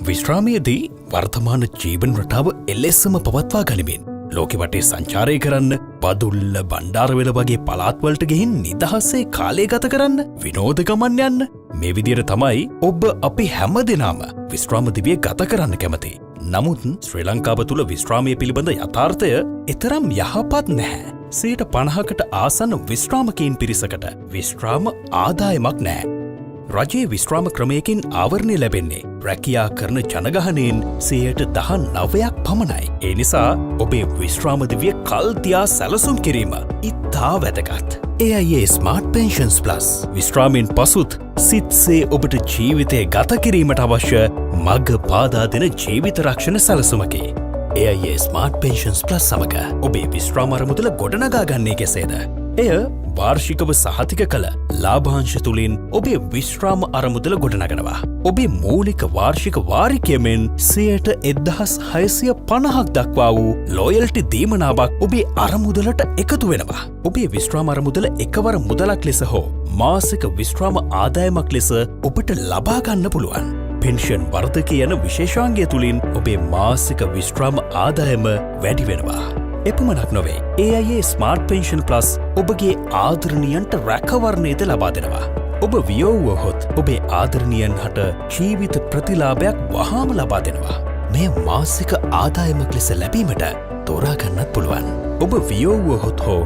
විශ්‍රාමයේදී වර්තමාන ජීවන රටාව එලෙසම පවත්වා ගනිමින් ලෝකෙ වටේ සංචාරය කරන්න, පදුල්ල බණ්ඩාරවෙල වගේ පළාත්වලට ගිහින් නිදහසේ කාලය ගත කරන්න, විනෝද ගමන් යන්න මේ විදියට තමයි ඔබ අපි හැමදෙනාම විශ්‍රාම දිවිය ගත කරන්න කැමති. නමුත් ශ්‍රී ලංකාව තුළ විශ්‍රාමය පිළිබඳ යථාර්ථය එතරම් යහපත් නැහැ. 50%කට ආසන්න විශ්‍රාමකීන් පිරිසකට විශ්‍රාම ආදායමක් නැහැ. රජයේ විශ්‍රාම ක්‍රමයකින් ආවරණය ලැබෙන්නේ රැකියා කරන ජනගහනයෙන් 19% පමණයි. ඒ නිසා ඔබේ විශ්‍රාම දිවිය කල්තියා සැලසුම් කිරීම ඉතා වැදගත්. AIA Smart Pensions Plus විශ්‍රාමයෙන් පසුත් සිත්සේ ඔබට ජීවිතය ගත කිරීමට අවශ්‍ය මග පාදා දෙන ජීවිත රක්ෂණ සැලසුමකි. AIA Smart Pensions Plus සමග ඔබේ විශ්‍රාම අරමුදල ගොඩනගා ගන්නේ කෙසේද? එය වාර්ෂිකව සහතික කළ ලාභාංශ තුළින් ඔබේ විශ්‍රාම අරමුදල ගොඩනගනවා. ඔබේ මූලික වාර්ෂික වාරිකයමෙන් 1650ක් දක්වා වූ ලෝයල්ටි දීමනාවක් ඔබේ අරමුදලට එකතු වෙනවා. ඔබේ විශ්‍රාම අරමුදල එකවර මුදලක් ලෙස හෝ මාසික විශ්‍රාම ආදායමක් ලෙස ඔබට ලබාගන්න පුළුවන්. පෙන්ෂන් වර්ධක යන විශේෂාංගය තුළින් ඔබේ මාසික විශ්‍රාම ආදායම වැඩි වෙනවා. එපමණක් නොවේ. AIA Smart Pension Plus ඔබගේ ආදරණියන්ට රැකවරණයද ලබා දෙනවා. ඔබ වියෝවහොත් ඔබේ ආදරණියන් හට ජීවිත ප්‍රතිලාභයක් වහාම ලබා දෙනවා. මෙය මාසික ආදායමක් ලෙස ලැබීමට තෝරාගන්නත් පුළුවන්. ඔබ වියෝවහොත් හෝ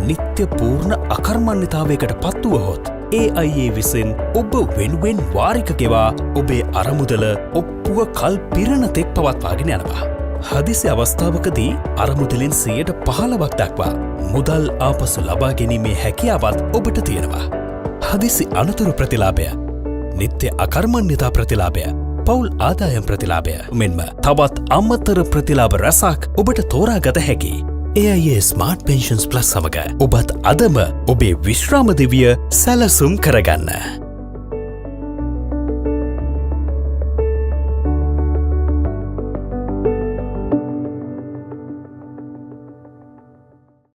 නිත්‍ය පූර්ණ අකර්මණ්‍යතාවයකට පත්වුවහොත් AIA විසින් ඔබ වෙනුවෙන් වාරික ගෙවා ඔබේ අරමුදල ඔප්පුව කල් පිරණ තෙක් පවත්වාගෙන යනවා. හදිසි අවස්ථාවකදී අරමුදලින් 15% දක්වා මුදල් ආපසු ලබා ගැනීමේ හැකියාවත් ඔබට තියෙනවා. හදිසි අනතුරු ප්‍රතිලාභය, නිත්‍ය අකර්මණ්‍යතා ප්‍රතිලාභය, පවුල් ආදායම් ප්‍රතිලාභය මෙන්ම තවත් අමතර ප්‍රතිලාභ රැසක් ඔබට තෝරාගත හැකි. AIA Smart Pensions Plus සමග ඔබත් අදම ඔබේ විශ්‍රාම දිවිය සැලසුම් කරගන්න.